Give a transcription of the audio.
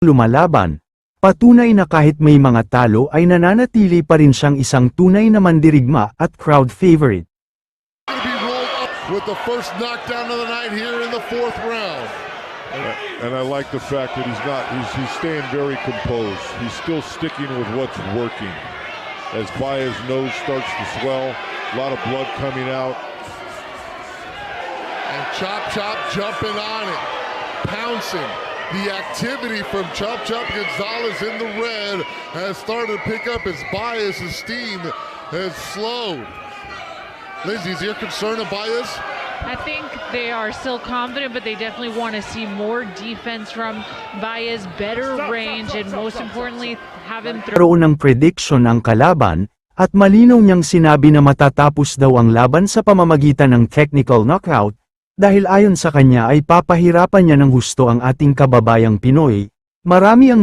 lumalaban. Patunay na kahit may mga talo ay nananatili pa rin siyang isang tunay na mandirigma at crowd favorite. With the first knockdown of the night here in the 4th round. And I like the fact that he's staying very composed. He's still sticking with what's working. As Baez's nose starts to swell, a lot of blood coming out. And Chop Chop jumping on it, pouncing. The activity from Chop Chop Gonzalez in the red has started to pick up as Baez's steam has slowed. Lindsay, is your concern of Baez? I think they are still confident, but they definitely want to see more defense from Baez, better range, and most importantly, have him throw. Karoon ng prediction ang kalaban, at malinaw niyang sinabi na matatapos daw ang laban sa pamamagitan ng technical knockout, dahil ayon sa kanya ay papahirapan niya ng husto ang ating kababayang Pinoy. Marami ang